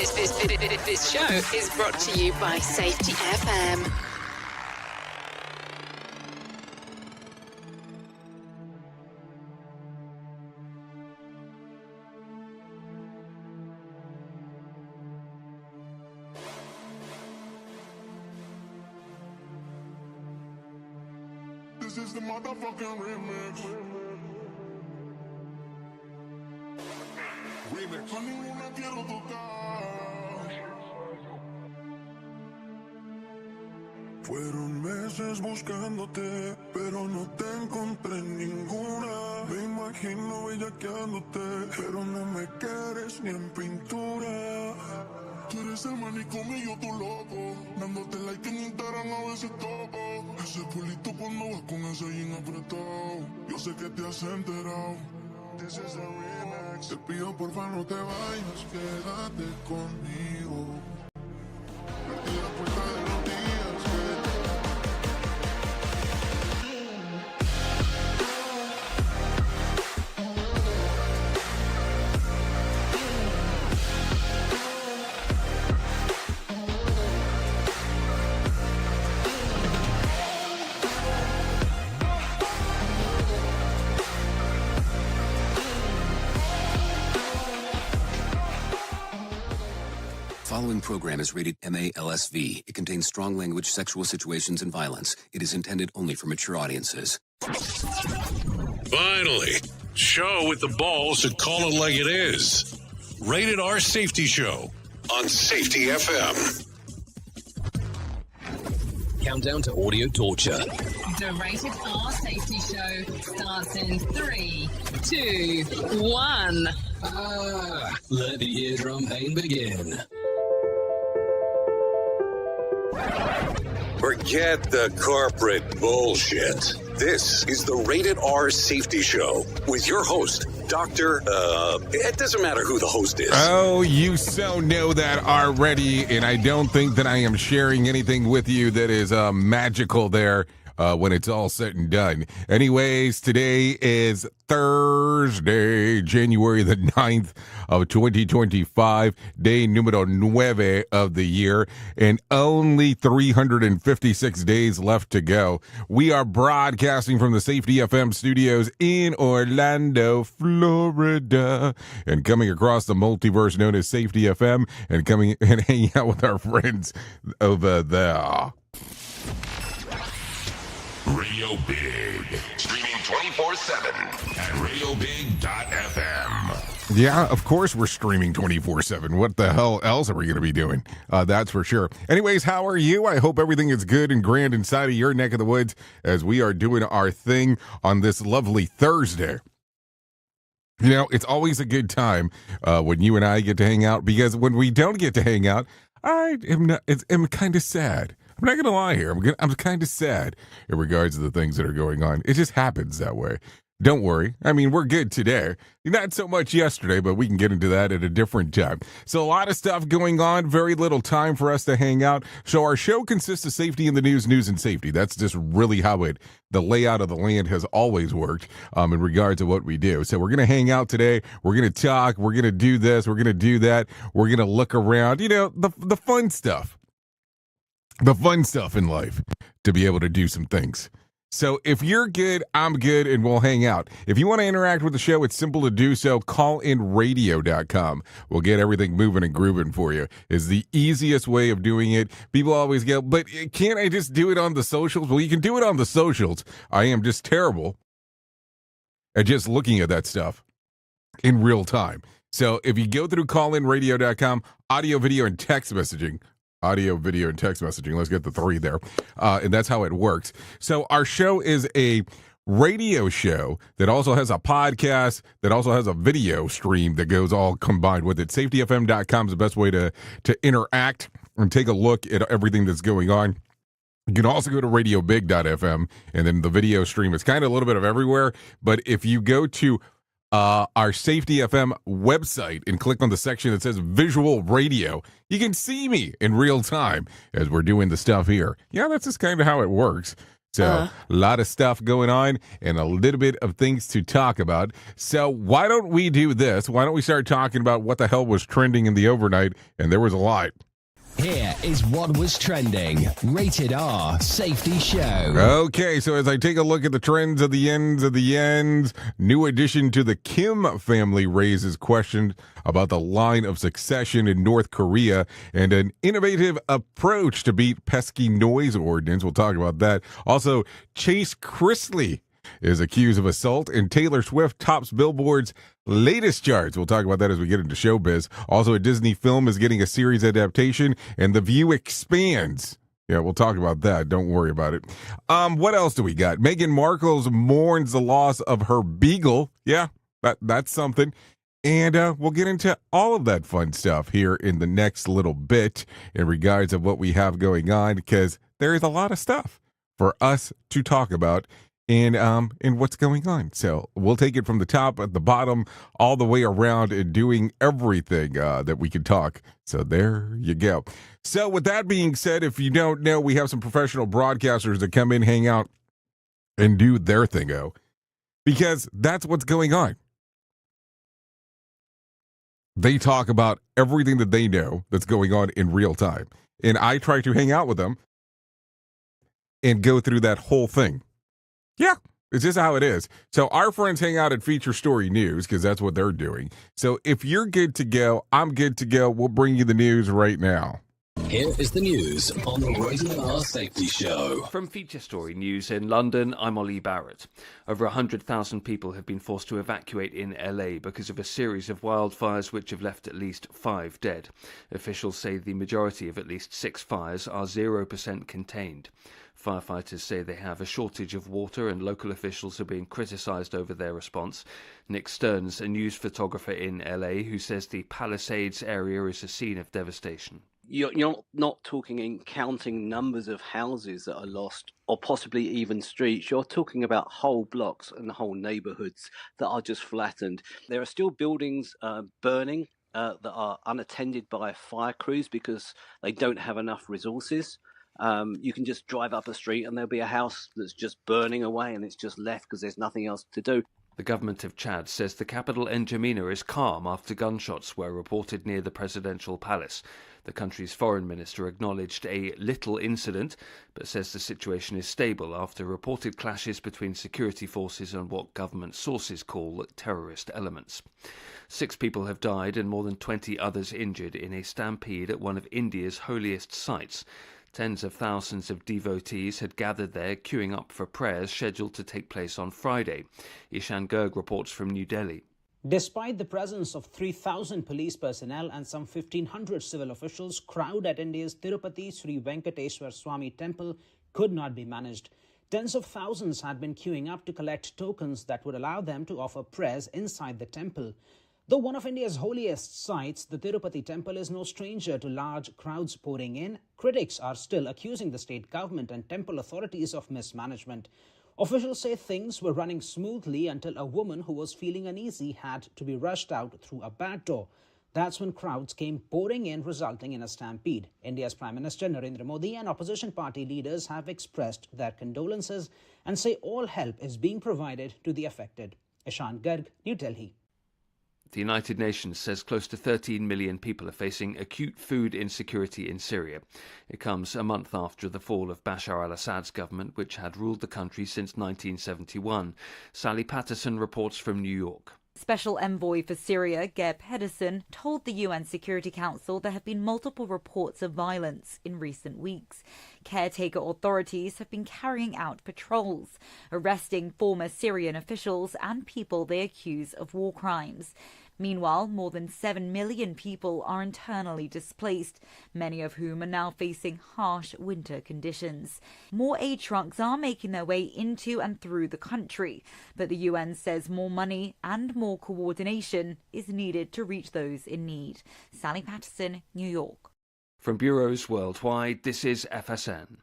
This show is brought to you by Safety FM. This is the motherfucking remix. A ninguna quiero tocar. Fueron meses buscándote, pero no te encontré ninguna. Me imagino bellaqueándote, pero no me quieres ni en pintura. Tú eres el manicomio y yo tu loco, dándote like en Instagram a veces toco. Ese culito cuando vas con ese jean apretado, yo sé que te has enterado. This is the remix. Te pido porfa no te vayas, quédate conmigo. Perdí la puerta de los días que Following program is rated MALSV. It contains strong language, sexual situations, and violence. It is intended only for mature audiences. Finally, show with the balls to call it like it is. Rated R Safety Show on Safety FM. Countdown to audio torture. The Rated R Safety Show starts in 3, 2, 1. Let the eardrum pain begin. Forget the corporate bullshit. This is the Rated R Safety Show with your host, it doesn't matter who the host is. Oh, you so know that already, and I don't think that I am sharing anything with you that is magical there when it's all said and done. Anyways, today is Thursday, January the 9th of 2025, day numero 9 of the year, and only 356 days left to go. We are broadcasting from the Safety FM studios in Orlando, Florida, and coming across the multiverse known as Safety FM, and coming and hanging out with our friends over there. Radio Big. Streaming 24/7 at radiobig.fm. Yeah, of course we're streaming 24/7. What the hell else are we going to be doing? That's for sure. Anyways, how are you? I hope everything is good and grand inside of your neck of the woods as we are doing our thing on this lovely Thursday. You know, it's always a good time when you and I get to hang out, because when we don't get to hang out, I'm kind of sad. I'm not going to lie here. I'm kind of sad in regards to the things that are going on. It just happens that way. Don't worry. I mean, we're good today. Not so much yesterday, but we can get into that at a different time. So a lot of stuff going on, very little time for us to hang out. So our show consists of safety in the news and safety. That's just really how the layout of the land has always worked in regards to what we do. So we're going to hang out today. We're going to talk. We're going to do this. We're going to do that. We're going to look around, the fun stuff. The fun stuff in life to be able to do some things. So if you're good, I'm good, and we'll hang out. If you want to interact with the show, it's simple to do so. Callinradio.com. We'll get everything moving and grooving for you. It's the easiest way of doing it. People always go, but can't I just do it on the socials? Well, you can do it on the socials. I am just terrible at just looking at that stuff in real time. So if you go through callinradio.com, audio, video, and text messaging, audio, video, and text messaging. Let's get the 3 there. And that's how it works. So our show is a radio show that also has a podcast, that also has a video stream that goes all combined with it. SafetyFM.com is the best way to interact and take a look at everything that's going on. You can also go to radiobig.fm, and then the video stream is kind of a little bit of everywhere. But if you go to our Safety FM website and click on the section that says visual radio, you can see me in real time as we're doing the stuff here. Yeah, that's just kind of how it works. So a lot of stuff going on and a little bit of things to talk about. So why don't we do this? Why don't we start talking about what the hell was trending in the overnight? And there was a lot. Here is what was trending. Rated R Safety Show. Okay, so as I take a look at the trends of the ends, new addition to the Kim family raises questions about the line of succession in North Korea and an innovative approach to beat pesky noise ordinance. We'll talk about that. Also, Chase Chrisley is accused of assault, and Taylor Swift tops Billboard's latest charts. We'll talk about that as we get into showbiz. Also, a Disney film is getting a series adaptation, and The View expands. Yeah, we'll talk about that. Don't worry about it. What else do we got? Meghan Markle mourns the loss of her beagle. Yeah, that's something. And we'll get into all of that fun stuff here in the next little bit in regards of what we have going on, because there is a lot of stuff for us to talk about in what's going on. So we'll take it from the top at the bottom all the way around and doing everything that we can talk. So there you go. So with that being said, if you don't know, we have some professional broadcasters that come in, hang out, and do their thingo, because that's what's going on. They talk about everything that they know that's going on in real time. And I try to hang out with them and go through that whole thing. Yeah, it's just how it is. So our friends hang out at Feature Story News because that's what they're doing. So if you're good to go, I'm good to go. We'll bring you the news right now. Here is the news on the Rated R Safety Show. From Feature Story News in London, I'm Ollie Barrett. Over 100,000 people have been forced to evacuate in LA because of a series of wildfires which have left at least 5 dead. Officials say the majority of at least 6 fires are 0% contained. Firefighters say they have a shortage of water and local officials are being criticised over their response. Nick Stearns, a news photographer in LA, who says the Palisades area is a scene of devastation. You're not talking in counting numbers of houses that are lost or possibly even streets. You're talking about whole blocks and whole neighborhoods that are just flattened. There are still buildings burning that are unattended by fire crews because they don't have enough resources. You can just drive up a street and there'll be a house that's just burning away and it's just left because there's nothing else to do. The government of Chad says the capital N'Djamena is calm after gunshots were reported near the presidential palace. The country's foreign minister acknowledged a little incident, but says the situation is stable after reported clashes between security forces and what government sources call terrorist elements. 6 people have died and more than 20 others injured in a stampede at one of India's holiest sites. Tens of thousands of devotees had gathered there, queuing up for prayers scheduled to take place on Friday. Ishan Garg reports from New Delhi. Despite the presence of 3,000 police personnel and some 1,500 civil officials, crowd at India's Tirupati Sri Venkateswar Swami temple could not be managed. Tens of thousands had been queuing up to collect tokens that would allow them to offer prayers inside the temple. Though one of India's holiest sites, the Tirupati temple is no stranger to large crowds pouring in, critics are still accusing the state government and temple authorities of mismanagement. Officials say things were running smoothly until a woman who was feeling uneasy had to be rushed out through a back door. That's when crowds came pouring in, resulting in a stampede. India's Prime Minister Narendra Modi and opposition party leaders have expressed their condolences and say all help is being provided to the affected. Ishan Garg, New Delhi. The United Nations says close to 13 million people are facing acute food insecurity in Syria. It comes a month after the fall of Bashar al-Assad's government, which had ruled the country since 1971. Sally Patterson reports from New York. Special Envoy for Syria, Geir Pedersen, told the UN Security Council there have been multiple reports of violence in recent weeks. Caretaker authorities have been carrying out patrols, arresting former Syrian officials and people they accuse of war crimes. Meanwhile, more than 7 million people are internally displaced, many of whom are now facing harsh winter conditions. More aid trucks are making their way into and through the country, but the UN says more money and more coordination is needed to reach those in need. Sally Patterson, New York. From bureaus worldwide, this is FSN.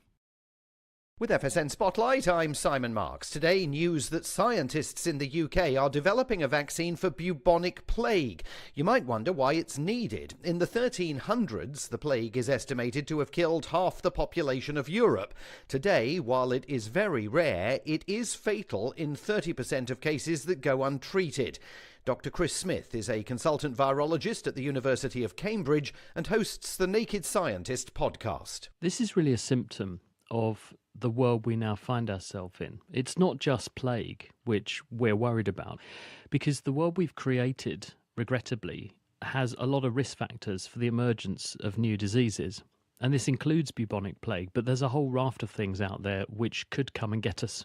With FSN Spotlight, I'm Simon Marks. Today, news that scientists in the UK are developing a vaccine for bubonic plague. You might wonder why it's needed. In the 1300s, the plague is estimated to have killed half the population of Europe. Today, while it is very rare, it is fatal in 30% of cases that go untreated. Dr. Chris Smith is a consultant virologist at the University of Cambridge and hosts the Naked Scientist podcast. This is really a symptom of the world we now find ourselves in. It's not just plague, which we're worried about, because the world we've created, regrettably, has a lot of risk factors for the emergence of new diseases. And this includes bubonic plague, but there's a whole raft of things out there which could come and get us.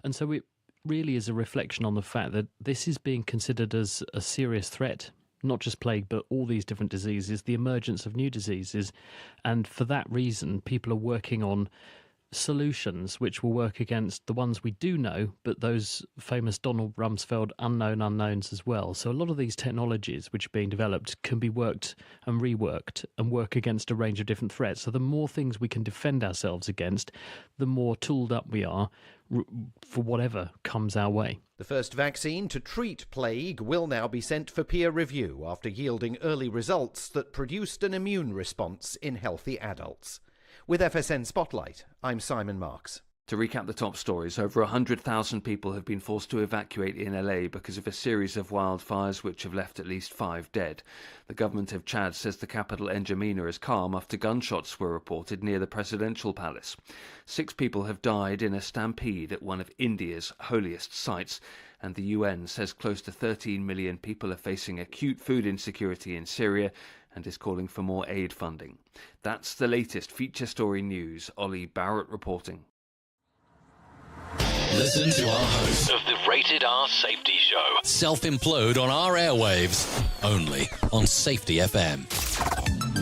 And so it really is a reflection on the fact that this is being considered as a serious threat, not just plague, but all these different diseases, the emergence of new diseases. And for that reason, people are working on solutions which will work against the ones we do know, but those famous Donald Rumsfeld unknown unknowns as well. So a lot of these technologies which are being developed can be worked and reworked and work against a range of different threats. So the more things we can defend ourselves against, the more tooled up we are for whatever comes our way. The first vaccine to treat plague will now be sent for peer review after yielding early results that produced an immune response in healthy adults. With FSN Spotlight, I'm Simon Marks. To recap the top stories, over 100,000 people have been forced to evacuate in LA because of a series of wildfires which have left at least 5 dead. The government of Chad says the capital N'Djamena is calm after gunshots were reported near the presidential palace. 6 people have died in a stampede at one of India's holiest sites, and the UN says close to 13 million people are facing acute food insecurity in Syria and is calling for more aid funding. That's the latest feature story news. Ollie Barrett reporting. Listen to our host of the Rated R Safety Show self-implode on our airwaves, only on Safety FM.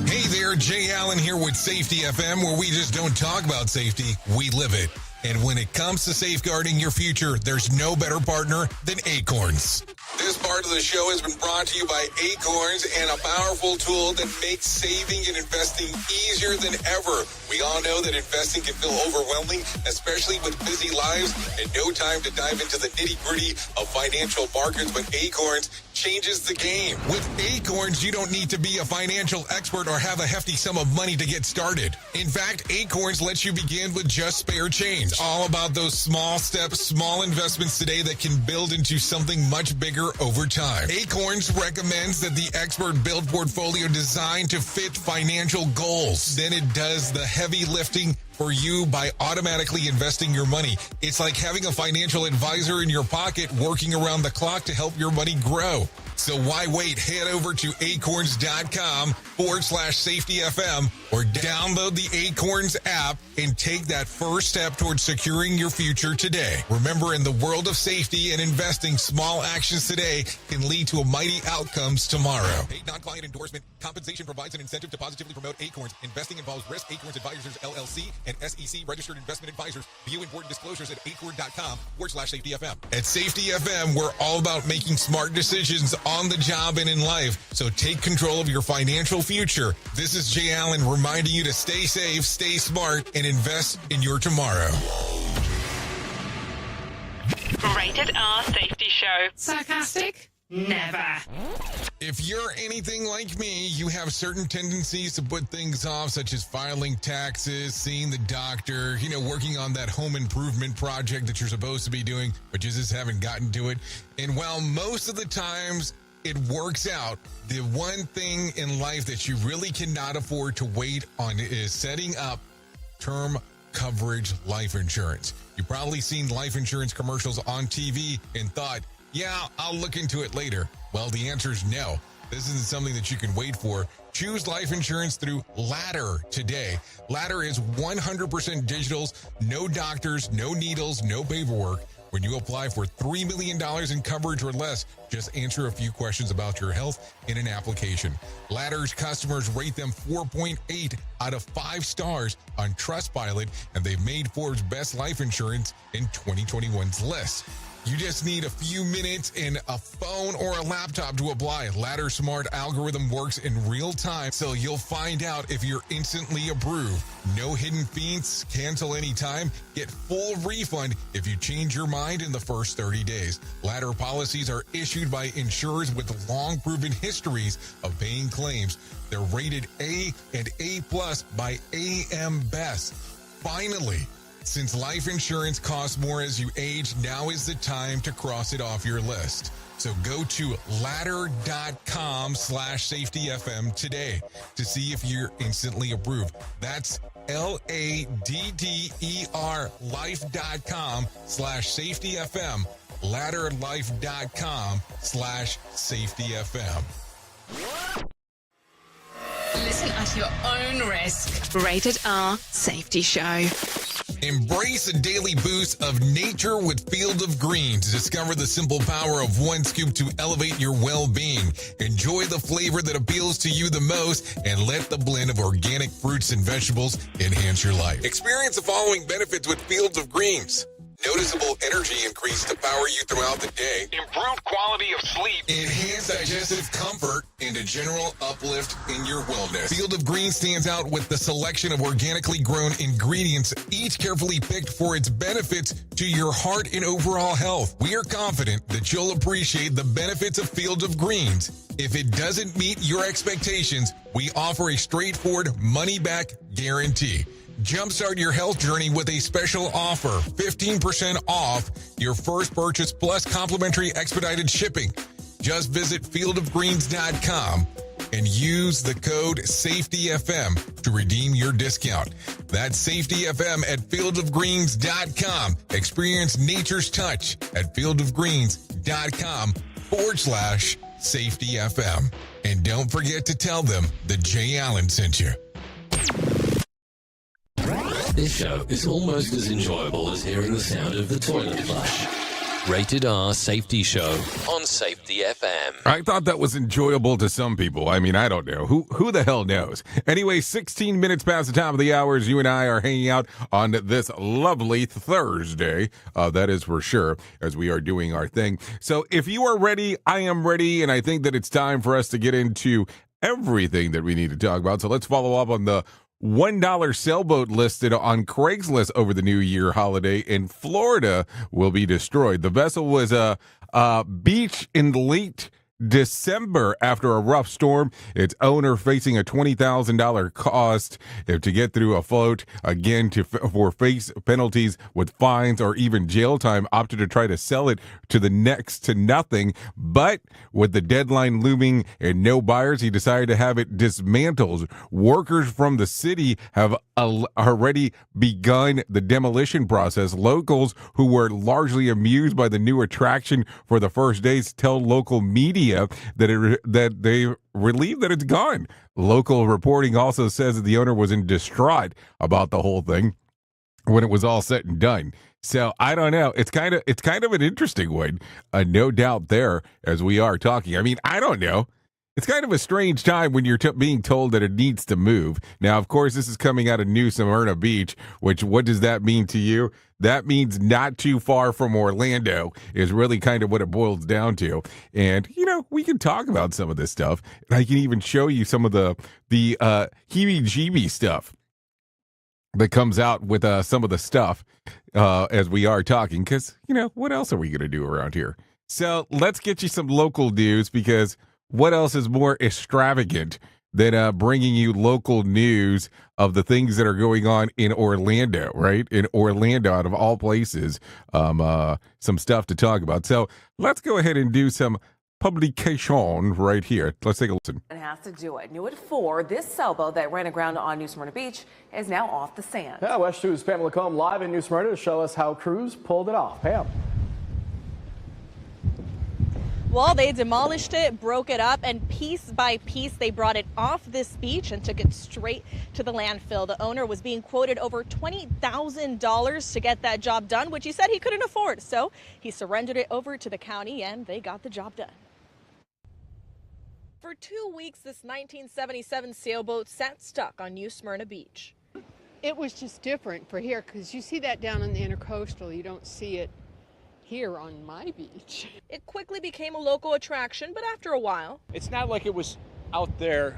Hey there, Jay Allen here with Safety FM, where we just don't talk about safety, we live it. And when it comes to safeguarding your future, there's no better partner than Acorns. This part of the show has been brought to you by Acorns and a powerful tool that makes saving and investing easier than ever. We all know that investing can feel overwhelming, especially with busy lives and no time to dive into the nitty-gritty of financial markets, but Acorns changes the game. With Acorns, you don't need to be a financial expert or have a hefty sum of money to get started. In fact, Acorns lets you begin with just spare change. It's all about those small steps, small investments today that can build into something much bigger over time. Acorns recommends that the expert build portfolio designed to fit financial goals. Then it does the heavy lifting for you by automatically investing your money. It's like having a financial advisor in your pocket working around the clock to help your money grow. So why wait? Head over to acorns.com/safetyfm or download the Acorns app and take that first step towards securing your future today. Remember, in the world of safety and investing, small actions today can lead to mighty outcomes tomorrow. Paid non-client endorsement. Compensation provides an incentive to positively promote Acorns. Investing involves risk. Acorns Advisors, LLC, and SEC registered investment advisors. View important disclosures at acorn.com/safetyfm. At Safety FM, we're all about making smart decisions on the job and in life. So take control of your financial future. This is Jay Allen reminding you to stay safe, stay smart, and invest in your tomorrow. Rated R Safety Show. Sarcastic? Never. If you're anything like me, you have certain tendencies to put things off, such as filing taxes, seeing the doctor, working on that home improvement project that you're supposed to be doing, but you just haven't gotten to it. And while most of the times it works out, the one thing in life that you really cannot afford to wait on is setting up term coverage life insurance. You've probably seen life insurance commercials on TV and thought, yeah, I'll look into it later. Well, the answer is no. This isn't something that you can wait for. Choose life insurance through Ladder today. Ladder is 100% digitals, no doctors, no needles, no paperwork. When you apply for $3 million in coverage or less, just answer a few questions about your health in an application. Ladder's customers rate them 4.8 out of 5 stars on Trustpilot, and they've made Forbes' Best Life Insurance in 2021's list. You just need a few minutes and a phone or a laptop to apply. Ladder Smart algorithm works in real time, so you'll find out if you're instantly approved. No hidden fees, cancel anytime, get full refund if you change your mind in the first 30 days. Ladder policies are issued by insurers with long proven histories of paying claims. They're rated A and A+ by AM Best. Finally, since life insurance costs more as you age, now is the time to cross it off your list. So go to ladder.com/safetyfm today to see if you're instantly approved. That's LADDER life.com/safetyfm. Ladderlife.com/safetyfm. Listen at your own risk. Rated R Safety Show. Embrace a daily boost of nature with Field of Greens. Discover the simple power of one scoop to elevate your well-being. Enjoy the flavor that appeals to you the most and let the blend of organic fruits and vegetables enhance your life. Experience the following benefits with Fields of Greens. Noticeable energy increase to power you throughout the day. Improved quality of sleep. Enhanced digestive comfort and a general uplift in your wellness. Field of Green stands out with the selection of organically grown ingredients, each carefully picked for its benefits to your heart and overall health. We are confident that you'll appreciate the benefits of Field of Greens. If it doesn't meet your expectations, we offer a straightforward money-back guarantee. Jumpstart your health journey with a special offer, 15% off your first purchase plus complimentary expedited shipping. Just visit fieldofgreens.com and use the code SAFETYFM to redeem your discount. That's SAFETYFM at fieldofgreens.com. Experience nature's touch at fieldofgreens.com/SAFETYFM. And don't forget to tell them that Jay Allen sent you. This show is almost as enjoyable as hearing the sound of the toilet flush. Rated R Safety Show on Safety FM. I thought that was enjoyable to some people. I mean, I don't know. Who the hell knows? Anyway, 16 minutes past the top of the hour as you and I are hanging out on this lovely Thursday. That is for sure, as we are doing our thing. So if you are ready, I am ready, and I think that it's time for us to get into everything that we need to talk about. So let's follow up on the $1 sailboat listed on Craigslist over the New Year holiday in Florida will be destroyed. The vessel was a beach in late December after a rough storm. Its owner facing a $20,000 cost to get through a float. Again, for face penalties with fines or even jail time, opted to try to sell it to the next to nothing. But with the deadline looming and no buyers, he decided to have it dismantled. Workers from the city have already begun the demolition process. Locals who were largely amused by the new attraction for the first days tell local media that they relieved that it's gone. Local reporting also says that the owner was in distraught about the whole thing when it was all said and done. So I don't know. It's kind of an interesting one, no doubt. There, as we are talking. I mean, I don't know. It's kind of a strange time when you're being told that it needs to move. Now, of course, this is coming out of New Smyrna Beach, which, what does that mean to you? That means not too far from Orlando is really kind of what it boils down to. And, you know, we can talk about some of this stuff. And I can even show you some of the heebie-jeebie stuff that comes out with some of the stuff as we are talking. Because, you know, what else are we going to do around here? So let's get you some local news, because what else is more extravagant than bringing you local news of the things that are going on in Orlando, right? In Orlando, out of all places, some stuff to talk about. So let's go ahead and do some publication right here. Let's take a listen. And has to do it. New at 4, this sailboat that ran aground on New Smyrna Beach is now off the sand. Yeah, West 2's Pam Lacombe live in New Smyrna to show us how crews pulled it off. Pam. Well, they demolished it, broke it up, and piece by piece, they brought it off this beach and took it straight to the landfill. The owner was being quoted over $20,000 to get that job done, which he said he couldn't afford. So he surrendered it over to the county, and they got the job done. For 2 weeks, this 1977 sailboat sat stuck on New Smyrna Beach. It was just different for here, because you see that down on the intercoastal. You don't see it here on my beach. It quickly became a local attraction, but after a while, it's not like it was out there,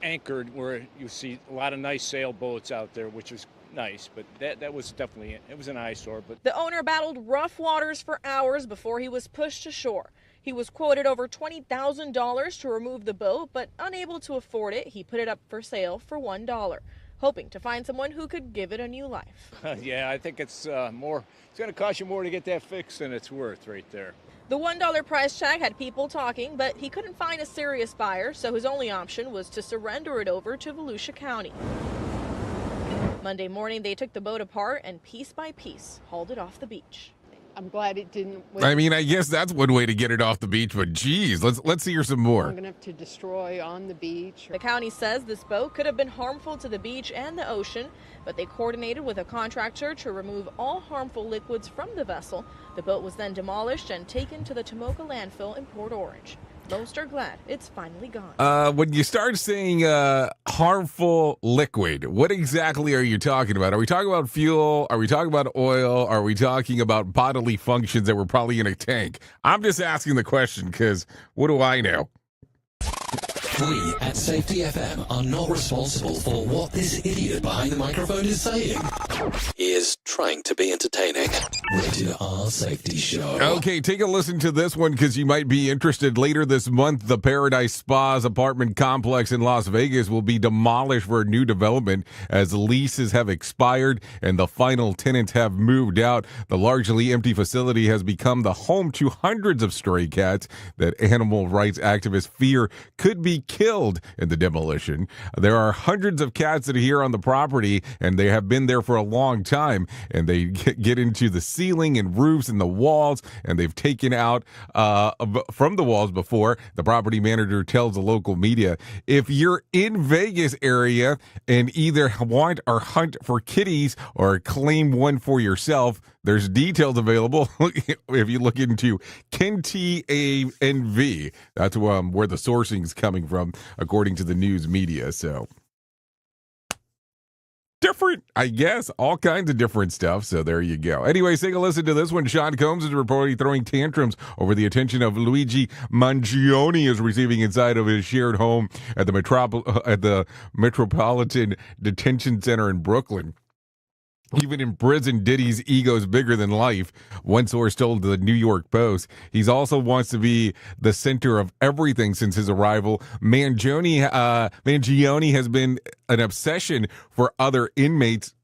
anchored where you see a lot of nice sailboats out there, which is nice, but that was definitely it was an eyesore. But the owner battled rough waters for hours before he was pushed ashore. He was quoted over $20,000 to remove the boat, but unable to afford it, he put it up for sale for $1, hoping to find someone who could give it a new life. Yeah, I think it's more. It's going to cost you more to get that fixed than it's worth right there. The $1 price tag had people talking, but he couldn't find a serious buyer, so his only option was to surrender it over to Volusia County. Monday morning, they took the boat apart and piece by piece hauled it off the beach. I'm glad it didn't. I mean, I guess that's one way to get it off the beach, but geez, let's hear some more. Long enough to destroy on the beach. The county says this boat could have been harmful to the beach and the ocean, but they coordinated with a contractor to remove all harmful liquids from the vessel. The boat was then demolished and taken to the Tomoka landfill in Port Orange. Most are glad it's finally gone. When you start saying harmful liquid, what exactly are you talking about? Are we talking about fuel? Are we talking about oil? Are we talking about bodily functions that were probably in a tank? I'm just asking the question because what do I know? We at Safety FM are not responsible for what this idiot behind the microphone is saying. He is trying to be entertaining. Rated R Safety Show. Okay, take a listen to this one because you might be interested. Later this month, the Paradise Spas apartment complex in Las Vegas will be demolished for a new development as leases have expired and the final tenants have moved out. The largely empty facility has become the home to hundreds of stray cats that animal rights activists fear could be killed in the demolition. There are hundreds of cats that are here on the property, and they have been there for a long time, and they get into the ceiling and roofs and the walls, and they've taken out from the walls before. The property manager tells the local media, if you're in Vegas area and either want or hunt for kitties or claim one for yourself, there's details available if you look into KenTANV. That's where the sourcing is coming from, according to the news media. So different, I guess, all kinds of different stuff. So there you go. Anyways, take a listen to this one. Sean Combs is reportedly throwing tantrums over the attention of Luigi Mangione is receiving inside of his shared home at the Metropolitan Detention Center in Brooklyn. Even in prison, Diddy's ego's bigger than life, one source told the New York Post. He also wants to be the center of everything since his arrival. Mangione has been an obsession for other inmates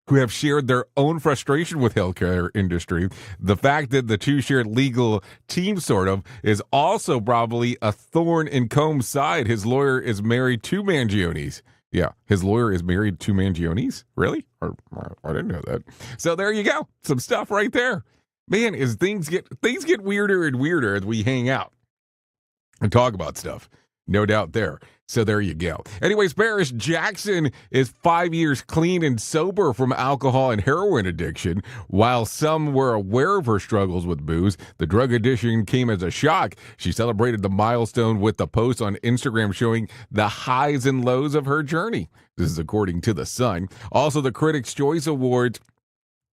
who have shared their own frustration with healthcare industry. The fact that the two shared legal team sort of is also probably a thorn in Combs' side. His lawyer is married to Mangione's. Yeah, his lawyer is married to Mangione's? Really? I didn't know that. So there you go. Some stuff right there. Man, as things get weirder and weirder as we hang out and talk about stuff. No doubt there. So there you go. Anyways, Paris Jackson is 5 years clean and sober from alcohol and heroin addiction. While some were aware of her struggles with booze, the drug addiction came as a shock. She celebrated the milestone with a post on Instagram showing the highs and lows of her journey. This is according to The Sun. Also, the Critics' Choice Awards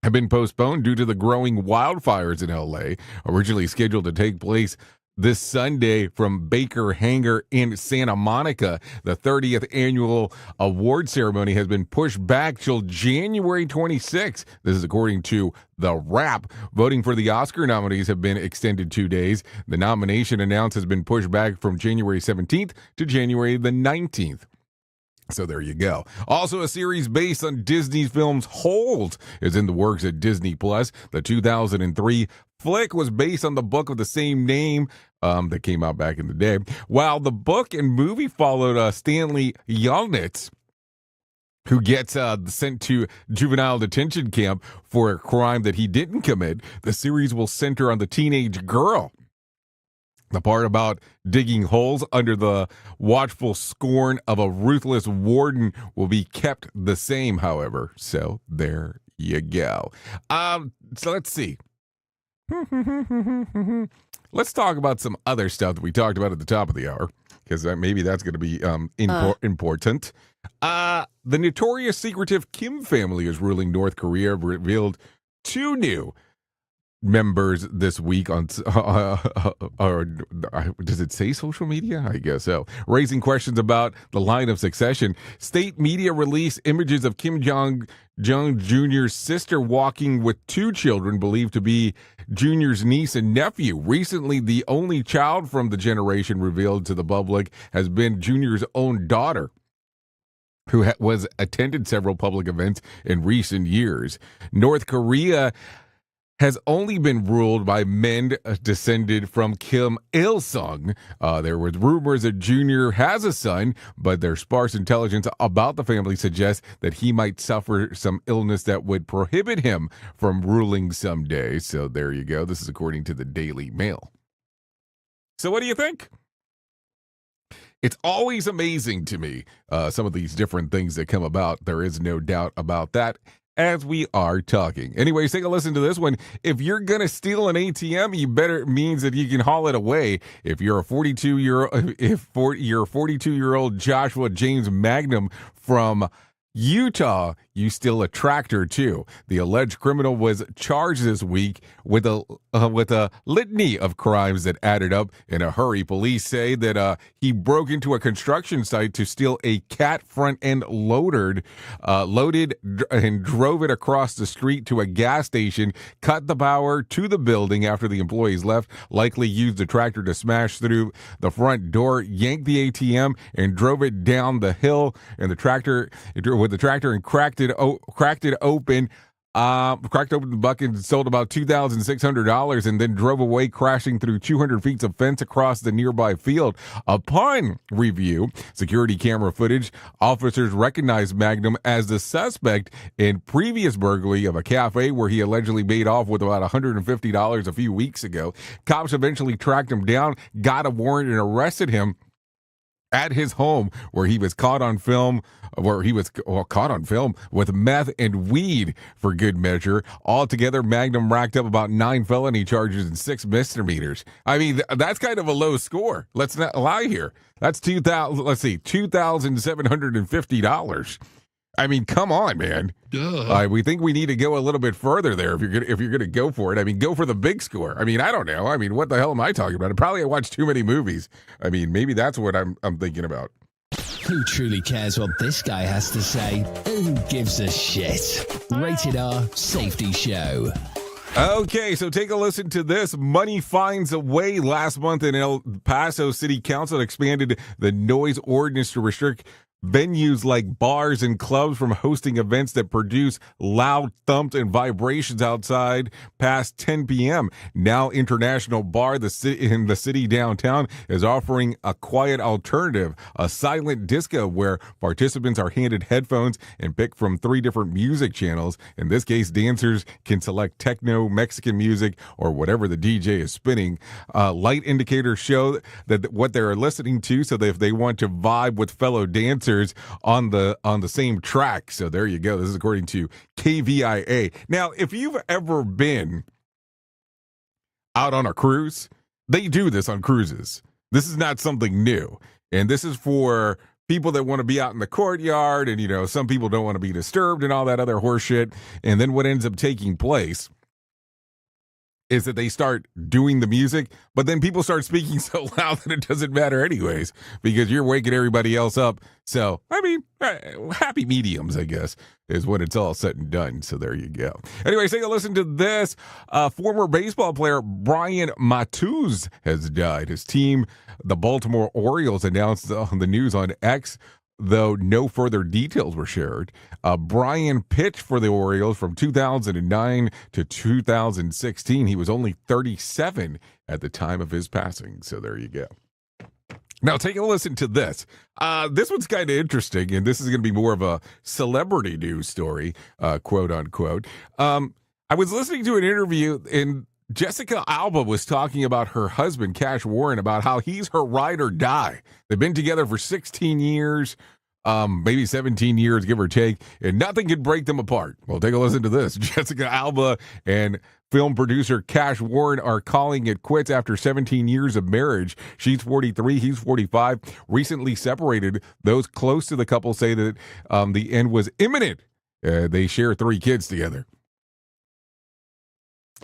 have been postponed due to the growing wildfires in L.A., originally scheduled to take place this Sunday from Baker Hangar in Santa Monica. The 30th annual award ceremony has been pushed back till January 26th. This is according to The Wrap. Voting for the Oscar nominees have been extended 2 days. The nomination announced has been pushed back from January 17th to January the 19th. So there you go. Also, a series based on Disney's films Hold is in the works at Disney Plus. The 2003 flick was based on the book of the same name that came out back in the day. While the book and movie followed Stanley Yelnats, who gets sent to juvenile detention camp for a crime that he didn't commit, the series will center on the teenage girl. The part about digging holes under the watchful scorn of a ruthless warden will be kept the same, however. So there you go. So let's see. Let's talk about some other stuff that we talked about at the top of the hour, because maybe that's going to be important. The notorious secretive Kim family is ruling North Korea, revealed two new members this week on, or does it say social media? I guess so. Raising questions about the line of succession. State media released images of Kim Jong Jr.'s sister walking with two children believed to be Jr.'s niece and nephew. Recently, the only child from the generation revealed to the public has been Jr.'s own daughter, who was attended several public events in recent years. North Korea has only been ruled by men descended from Kim Il-sung. There was rumors that Jr. has a son, but their sparse intelligence about the family suggests that he might suffer some illness that would prohibit him from ruling someday. So there you go. This is according to the Daily Mail. So what do you think? It's always amazing to me, some of these different things that come about. There is no doubt about that, as we are talking. Anyways, take a listen to this one. If you're going to steal an ATM, you better means that you can haul it away. If you're a 42-year-old Joshua James Magnum from Utah, you steal a tractor too. The alleged criminal was charged this week with a litany of crimes that added up in a hurry. Police say that he broke into a construction site to steal a cat front end loaded and drove it across the street to a gas station, cut the power to the building after the employees left, likely used the tractor to smash through the front door, yanked the ATM, and drove it down the hill and the tractor and cracked it open. Cracked open the bucket and sold about $2,600 and then drove away, crashing through 200 feet of fence across the nearby field. Upon review, security camera footage, officers recognized Magnum as the suspect in previous burglary of a cafe where he allegedly made off with about $150 a few weeks ago. Cops eventually tracked him down, got a warrant, and arrested him at his home, where he was caught on film with meth and weed for good measure. Altogether, Magnum racked up about 9 felony charges and 6 misdemeanors. I mean, that's kind of a low score. Let's not lie here. That's $2,750. I mean, come on, man. We think we need to go a little bit further there if you're gonna go for it. I mean, go for the big score. I mean, I don't know. I mean, what the hell am I talking about? Probably I watched too many movies. I mean, maybe that's what I'm thinking about. Who truly cares what this guy has to say? Who gives a shit? Rated R Safety Show. Okay, so take a listen to this. Money finds a way. Last month in El Paso City Council expanded the noise ordinance to restrict venues like bars and clubs from hosting events that produce loud thumps and vibrations outside past 10 p.m. Now, International Bar in the city downtown is offering a quiet alternative, a silent disco where participants are handed headphones and pick from 3 different music channels. In this case, dancers can select techno, Mexican music, or whatever the DJ is spinning. Light indicators show that what they're listening to, so that if they want to vibe with fellow dancers on the same track. So there you go. This is according to KVIA. Now, if you've ever been out on a cruise, they do this on cruises. This is not something new. And this is for people that want to be out in the courtyard, and, you know, some people don't want to be disturbed and all that other horse shit. And then what ends up taking place is that they start doing the music, but then people start speaking so loud that it doesn't matter anyways, because you're waking everybody else up. So, I mean, happy mediums, I guess, is when it's all said and done. So there you go. Anyways, take a listen to this. Former baseball player Brian Matuz has died. His team, the Baltimore Orioles, announced the news on X, though no further details were shared. Brian pitched for the Orioles from 2009 to 2016. He was only 37 at the time of his passing. So there you go. Now, take a listen to this. This one's kind of interesting, and this is going to be more of a celebrity news story, quote unquote. I was listening to an interview, and Jessica Alba was talking about her husband, Cash Warren, about how he's her ride or die. They've been together for 16 years, maybe 17 years, give or take, and nothing can break them apart. Well, take a listen to this. Jessica Alba and film producer Cash Warren are calling it quits after 17 years of marriage. She's 43, he's 45, recently separated. Those close to the couple say that the end was imminent. They share 3 kids together.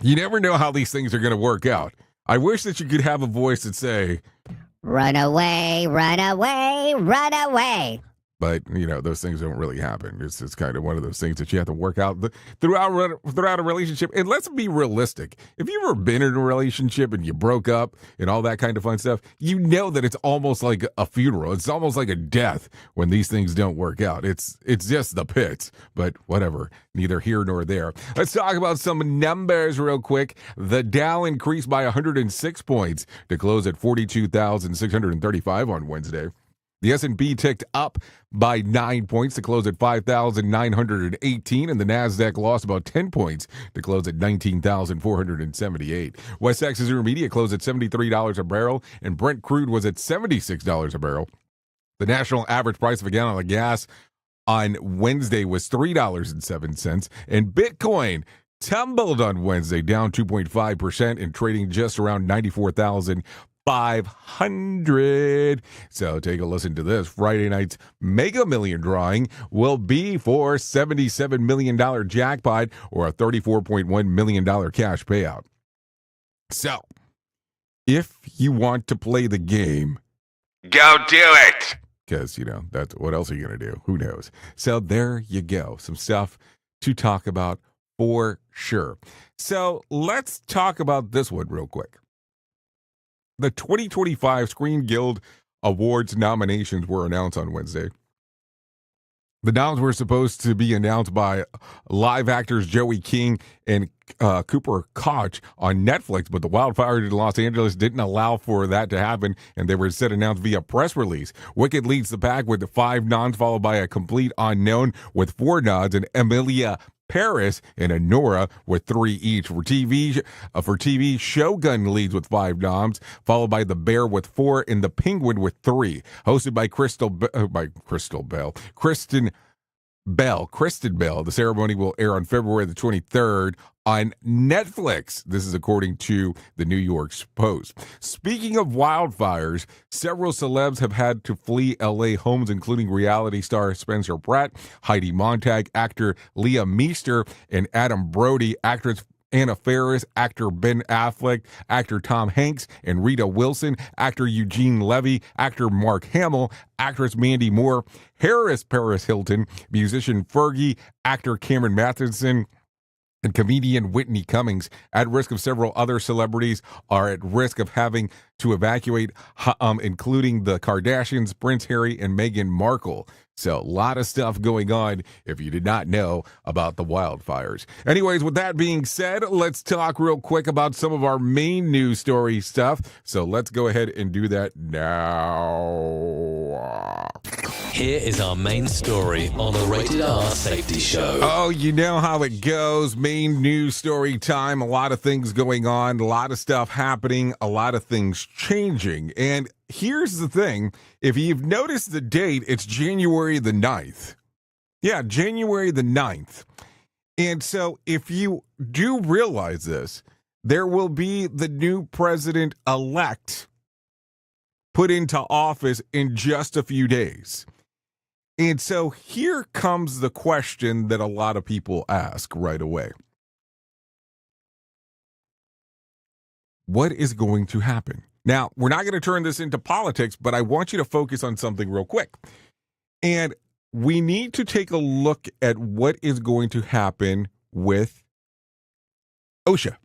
You never know how these things are going to work out. I wish that you could have a voice that say, run away, run away, run away. But, those things don't really happen. It's kind of one of those things that you have to work out throughout a relationship. And let's be realistic. If you've ever been in a relationship and you broke up and all that kind of fun stuff, you know that it's almost like a funeral. It's almost like a death when these things don't work out. It's just the pits. But whatever, neither here nor there. Let's talk about some numbers real quick. The Dow increased by 106 points to close at 42,635 on Wednesday. The S&P ticked up by 9 points to close at 5,918, and the NASDAQ lost about 10 points to close at 19,478. West Texas Intermediate closed at $73 a barrel, and Brent crude was at $76 a barrel. The national average price of a gallon of gas on Wednesday was $3.07, and Bitcoin tumbled on Wednesday, down 2.5% and trading just around 94,500. So take a listen to this. Friday night's Mega Million drawing will be for $77 million jackpot or a $34.1 million cash payout. So if you want to play the game, go do it. Because, that's what else are you going to do? Who knows? So there you go. Some stuff to talk about for sure. So let's talk about this one real quick. The 2025 Screen Guild Awards nominations were announced on Wednesday. The noms were supposed to be announced by live actors Joey King and Cooper Koch on Netflix, but the wildfires in Los Angeles didn't allow for that to happen, and they were instead announced via press release. Wicked leads the pack with 5 nods, followed by A Complete Unknown with 4 nods, and Emilia Paris and Anora with 3 each. For TV, Shogun leads with 5 noms, followed by The Bear with 4 and The Penguin with 3. Hosted by Kristen Bell. The ceremony will air on February the 23rd on Netflix. This is according to the New York Post. Speaking of wildfires, several celebs have had to flee LA homes, including reality star Spencer Pratt, Heidi Montag, actor Leah Meester, and Adam Brody, actress Anna Faris, actor Ben Affleck, actor Tom Hanks and Rita Wilson, actor Eugene Levy, actor Mark Hamill, actress Mandy Moore, Paris Hilton, musician Fergie, actor Cameron Matheson, and comedian Whitney Cummings. At risk of several other celebrities are at risk of having to evacuate, including the Kardashians, Prince Harry, and Meghan Markle. So a lot of stuff going on if you did not know about the wildfires. Anyways, with that being said, let's talk real quick about some of our main news story stuff. So let's go ahead and do that now. Here is our main story on the Rated R Safety Show. Oh, you know how it goes. Main news story time. A lot of things going on, a lot of stuff happening, a lot of things changing. And here's the thing. If you've noticed the date, it's January the 9th. Yeah, January the 9th. And so if you do realize this, there will be the new president-elect put into office in just a few days. And so here comes the question that a lot of people ask right away. What is going to happen? Now, we're not going to turn this into politics, but I want you to focus on something real quick. And we need to take a look at what is going to happen with OSHA.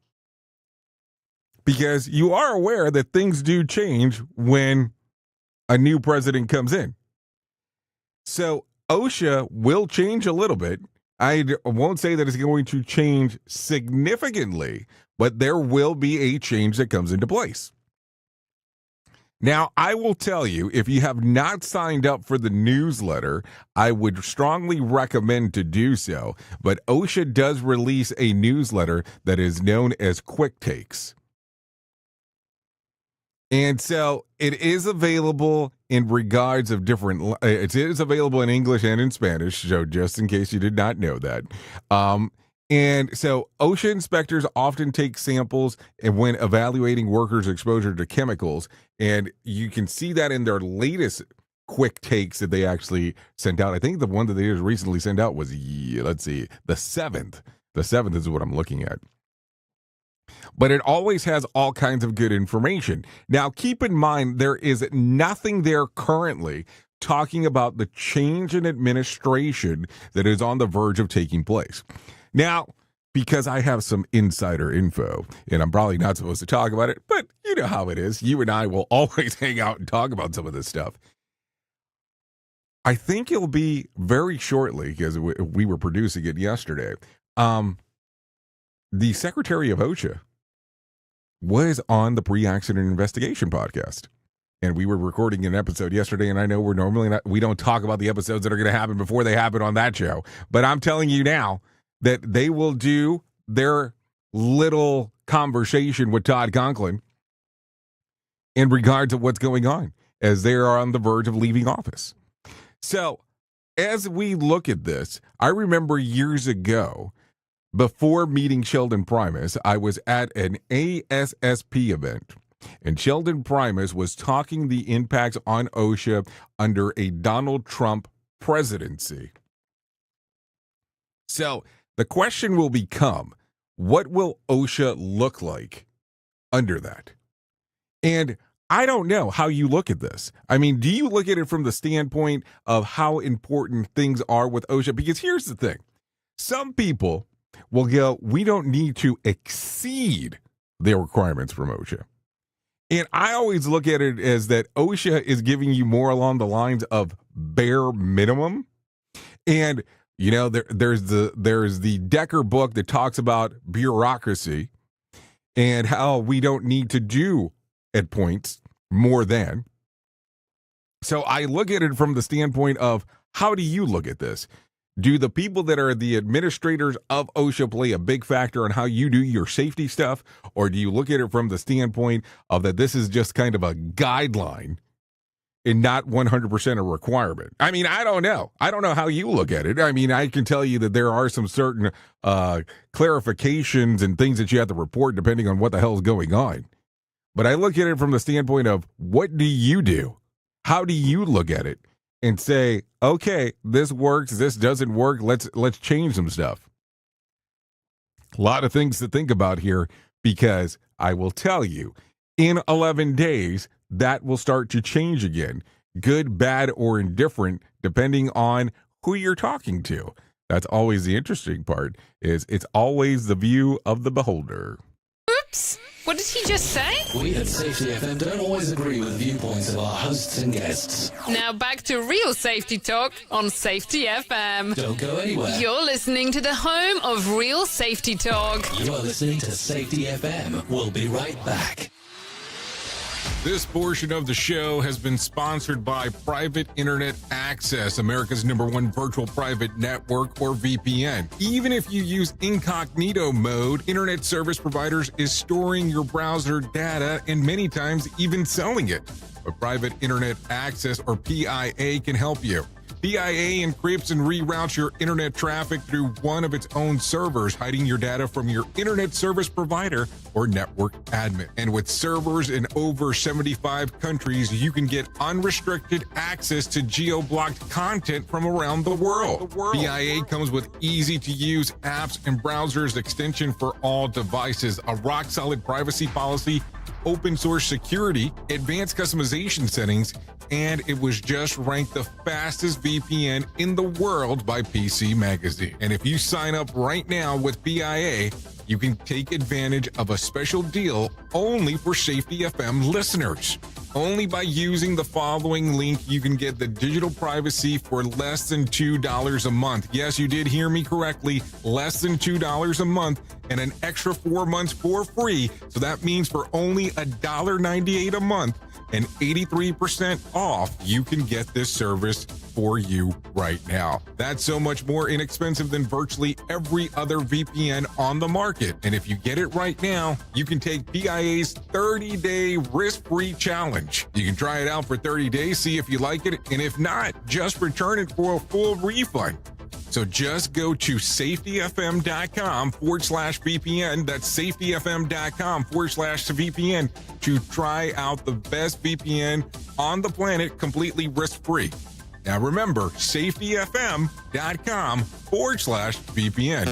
Because you are aware that things do change when a new president comes in. So OSHA will change a little bit. I won't say that it's going to change significantly, but there will be a change that comes into place. Now, I will tell you, if you have not signed up for the newsletter, I would strongly recommend to do so. But OSHA does release a newsletter that is known as Quick Takes. And so it is available in regards of different, it is available in English and in Spanish, so just in case you did not know that. And so OSHA inspectors often take samples when evaluating workers' exposure to chemicals. And you can see that in their latest quick takes that they actually sent out. I think the one that they just recently sent out was, let's see, the 7th. The 7th is what I'm looking at. but it always has all kinds of good information. Now, keep in mind, there is nothing there currently talking about the change in administration that is on the verge of taking place. Now, because I have some insider info, and I'm probably not supposed to talk about it, but you know how it is. You and I will always hang out and talk about some of this stuff. I think it'll be very shortly, because we were producing it yesterday. The Secretary of OSHA was on the Pre-Accident Investigation podcast. And we were recording an episode yesterday, and I know we don't talk about the episodes that are going to happen before they happen on that show. But I'm telling you now that they will do their little conversation with Todd Conklin in regard to what's going on as they are on the verge of leaving office. So as we look at this, I remember years ago, before meeting Sheldon Primus, I was at an ASSP event. And Sheldon Primus was talking the impacts on OSHA under a Donald Trump presidency. So the question will become, what will OSHA look like under that? And I don't know how you look at this. I mean, do you look at it from the standpoint of how important things are with OSHA? Because here's the thing. Some people will go, we don't need to exceed the requirements from OSHA. And I always look at it as that OSHA is giving you more along the lines of bare minimum. And, you know, there's the Decker book that talks about bureaucracy and how we don't need to do at points more than. So I look at it from the standpoint of, how do you look at this? Do the people that are the administrators of OSHA play a big factor on how you do your safety stuff? Or do you look at it from the standpoint of that this is just kind of a guideline and not 100% a requirement? I mean, I don't know. I don't know how you look at it. I mean, I can tell you that there are some certain clarifications and things that you have to report depending on what the hell is going on. But I look at it from the standpoint of, what do you do? How do you look at it? And say, okay, this works, this doesn't work, let's change some stuff. A lot of things to think about here, because I will tell you, in 11 days, that will start to change again. Good, bad, or indifferent, depending on who you're talking to. That's always the interesting part, is it's always the view of the beholder. Oops! What did he just say? We at Safety FM don't always agree with the viewpoints of our hosts and guests. Now back to real safety talk on Safety FM. Don't go anywhere. You're listening to the home of real safety talk. You are listening to Safety FM. We'll be right back. This portion of the show has been sponsored by Private Internet Access, America's #1 virtual private network, or VPN. Even if you use incognito mode, internet service providers is storing your browser data and many times even selling it. But Private Internet Access, or PIA, can help you. PIA encrypts and reroutes your internet traffic through one of its own servers, hiding your data from your internet service provider or network admin. And with servers in over 75 countries, you can get unrestricted access to geo-blocked content from around the world. PIA comes with easy-to-use apps and browsers extension for all devices, a rock-solid privacy policy, open source security, advanced customization settings, and it was just ranked the fastest VPN in the world by PC Magazine. And if you sign up right now with PIA, you can take advantage of a special deal only for Safety FM listeners. Only by using the following link, you can get the digital privacy for less than $2 a month. Yes, you did hear me correctly, less than $2 a month, and an extra 4 months for free. So that means for only $1.98 a month and 83% off, you can get this service for you right now. That's so much more inexpensive than virtually every other VPN on the market. And if you get it right now, you can take PIA's 30-day risk-free challenge. You can try it out for 30 days, see if you like it, and if not, just return it for a full refund. So just go to safetyfm.com/VPN. That's safetyfm.com/VPN to try out the best VPN on the planet completely risk-free. Now remember, safetyfm.com/VPN.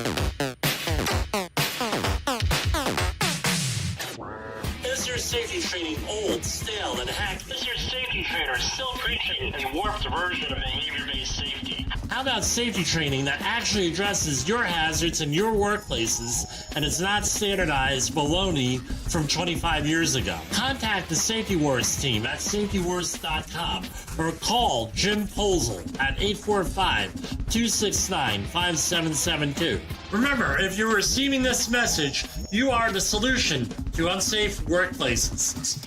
safety training old, stale, and hacked? Is your safety trainer still preaching a warped version of behavior-based safety? How about safety training that actually addresses your hazards in your workplaces and is not standardized baloney from 25 years ago? Contact the Safety Wars team at safetywars.com or call Jim Posel at 845-269-5772. Remember, if you're receiving this message, you are the solution to unsafe workplaces.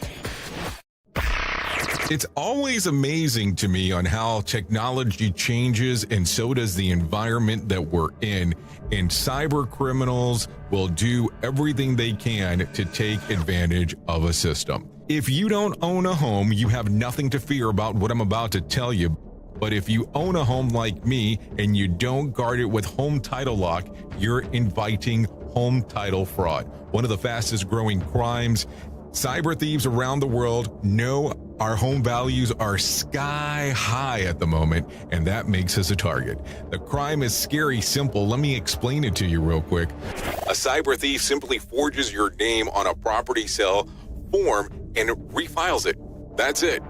It's always amazing to me on how technology changes, and so does the environment that we're in. And cyber criminals will do everything they can to take advantage of a system. If you don't own a home, you have nothing to fear about what I'm about to tell you. But if you own a home like me and you don't guard it with home title lock, you're inviting home title fraud. One of the fastest growing crimes. Cyber thieves around the world know our home values are sky high at the moment, and that makes us a target. The crime is scary simple. Let me explain it to you real quick. A cyber thief simply forges your name on a property sale form and refiles it. That's it.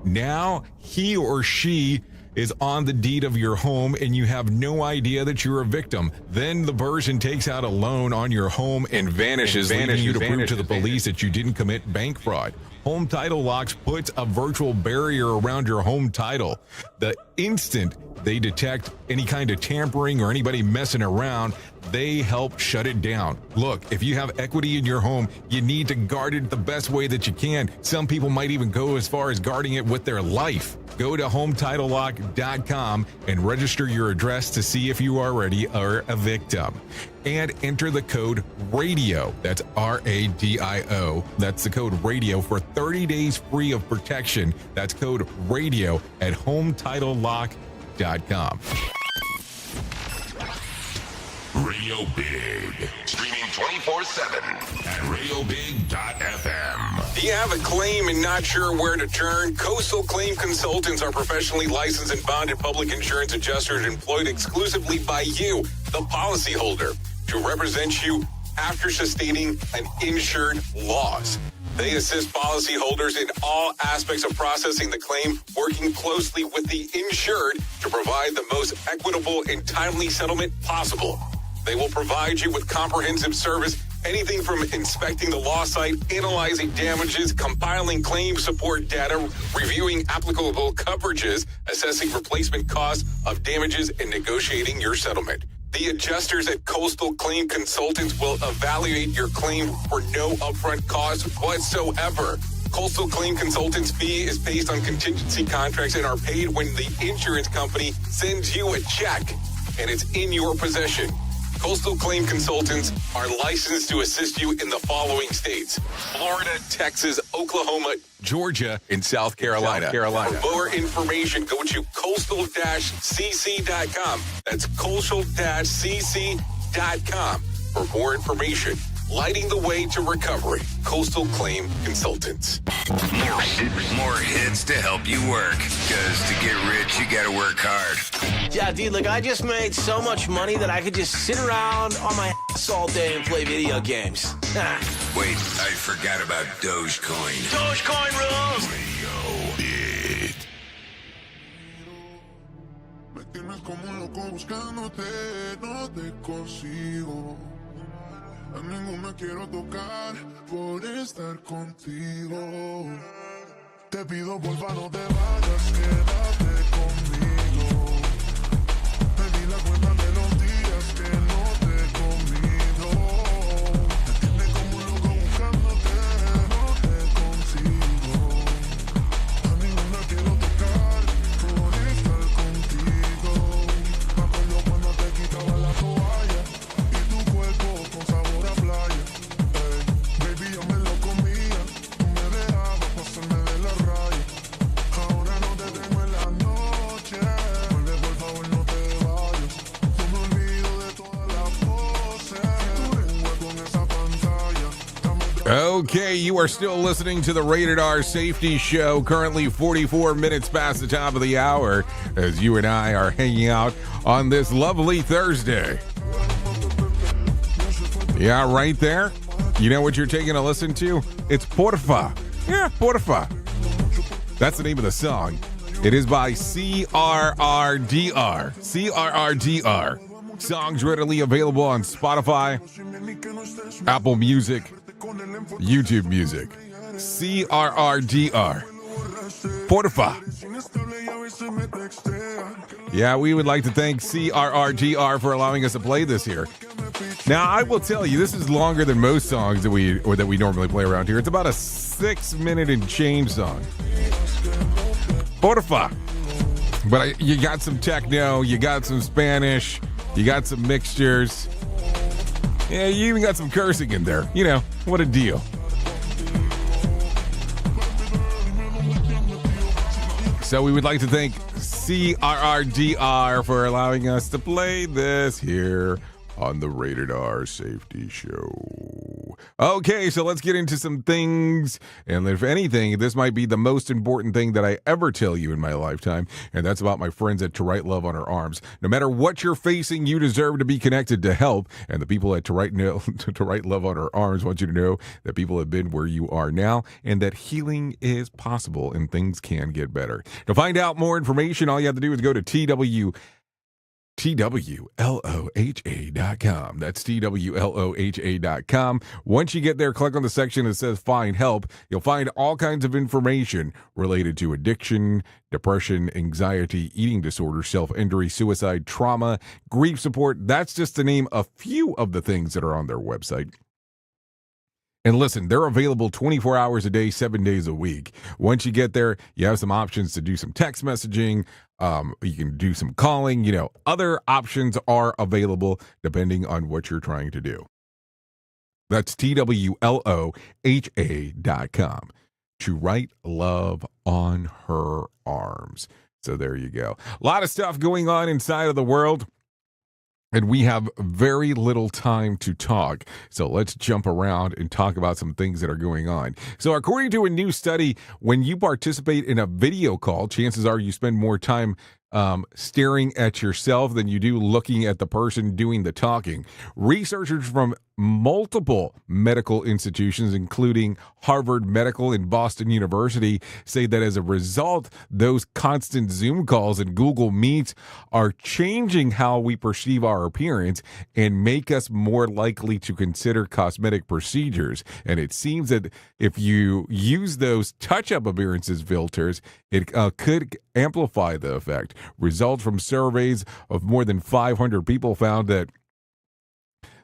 Now he or she is on the deed of your home and you have no idea that you're a victim. Then the person takes out a loan on your home and vanishes, leaving you to prove to the police that you didn't commit bank fraud. Home Title Locks puts a virtual barrier around your home title. The instant they detect any kind of tampering or anybody messing around, they help shut it down. Look, if you have equity in your home, you need to guard it the best way that you can. Some people might even go as far as guarding it with their life. Go to HometitleLock.com and register your address to see if you already are a victim. And enter the code RADIO. That's RADIO. That's the code RADIO for 30 days free of protection. That's code RADIO at HometitleLock.com. Radio Big. Streaming 24/7 at RadioBig.fm. Do you have a claim and not sure where to turn? Coastal Claim Consultants are professionally licensed and bonded public insurance adjusters employed exclusively by you, the policyholder, to represent you after sustaining an insured loss. They assist policyholders in all aspects of processing the claim, working closely with the insured to provide the most equitable and timely settlement possible. They will provide you with comprehensive service, anything from inspecting the loss site, analyzing damages, compiling claim support data, reviewing applicable coverages, assessing replacement costs of damages, and negotiating your settlement. The adjusters at Coastal Claim Consultants will evaluate your claim for no upfront cost whatsoever. Coastal Claim Consultants' fee is based on contingency contracts and are paid when the insurance company sends you a check and it's in your possession. Coastal Claim Consultants are licensed to assist you in the following states: Florida, Texas, Oklahoma, Georgia, and South Carolina. For more information, go to coastal-cc.com. That's coastal-cc.com for more information. Lighting the way to recovery. Coastal Claim Consultants. More hits to help you work. Because to get rich, you gotta work hard. Yeah, dude, look, I just made so much money that I could just sit around on my ass all day and play video games. Wait, I forgot about Dogecoin. Dogecoin rules! Me tienes como un loco buscándote, no te consigo. A ninguna quiero tocar por estar contigo. Te pido porfa no te vayas, quédate conmigo. Pedí la cuenta de los días que no te he comido. Me tienes como un loco buscándote, no te consigo. A ninguna quiero tocar por estar contigo. Me acuerdo cuando te quitaba la toalla y tu cuerpo con sabor a playa. Baby, yo me lo comía, tú me dejabas pasarme de la raya. Ahora no te tengo en la noche, vuelve por favor no te vayas. No me olvido de todas las poses, tu lengua con esa pantalla. Okay, you are still listening to the Rated R Safety Show, currently 44 minutes past the top of the hour, as you and I are hanging out on this lovely Thursday. Yeah, right there. You know what you're taking a listen to? It's PORFA. Yeah, PORFA. That's the name of the song. It is by CRRDR. CRRDR. Songs readily available on Spotify, Apple Music, YouTube Music. CRRDR. PORFA. Yeah, we would like to thank CRRDR for allowing us to play this here. Now, I will tell you, this is longer than most songs that we normally play around here. It's about a 6-minute and change song. PORFA. But you got some techno, you got some Spanish, you got some mixtures. Yeah, you even got some cursing in there. You know, what a deal. So we would like to thank CRRDR for allowing us to play this here on the Rated R Safety Show. Okay, so let's get into some things. And if anything, this might be the most important thing that I ever tell you in my lifetime. And that's about my friends at To Write Love on Our Arms. No matter what you're facing, you deserve to be connected to help. And the people at To Write Love on Our Arms want you to know that people have been where you are now and that healing is possible and things can get better. To find out more information, all you have to do is go to TWLOHA.com. That's TWLOHA.com. Once you get there, click on the section that says Find Help. You'll find all kinds of information related to addiction, depression, anxiety, eating disorder, self-injury, suicide, trauma, grief support. That's just to name a few of the things that are on their website. And listen, they're available 24 hours a day, 7 days a week. Once you get there, you have some options to do some text messaging. You can do some calling. You know, other options are available depending on what you're trying to do. That's TWLOHA.com. To Write Love on Her Arms. So there you go. A lot of stuff going on inside of the world. And we have very little time to talk. So let's jump around and talk about some things that are going on. So according to a new study, when you participate in a video call, chances are you spend more time staring at yourself than you do looking at the person doing the talking. Researchers from multiple medical institutions, including Harvard Medical and Boston University, say that as a result, those constant Zoom calls and Google Meets are changing how we perceive our appearance and make us more likely to consider cosmetic procedures. And it seems that if you use those touch-up appearances filters, it could amplify the effect. Results from surveys of more than 500 people found that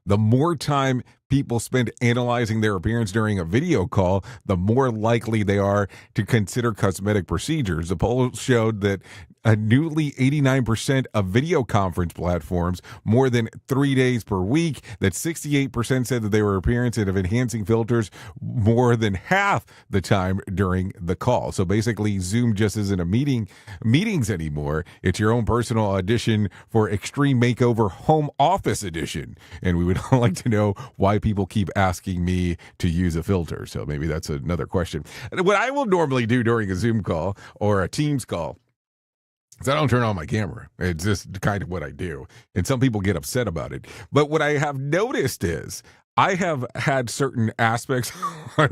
the more time people spend analyzing their appearance during a video call, the more likely they are to consider cosmetic procedures. The poll showed that a newly 89% of video conference platforms more than 3 days per week, that 68% said that they were experiencing of enhancing filters more than half the time during the call. So basically, Zoom just isn't a meetings anymore. It's your own personal edition for Extreme Makeover Home Office Edition. And we would like to know why people keep asking me to use a filter. So maybe that's another question. What I will normally do during a Zoom call or a Teams call, I don't turn on my camera. It's just kind of what I do. And some people get upset about it. But what I have noticed is I have had certain aspects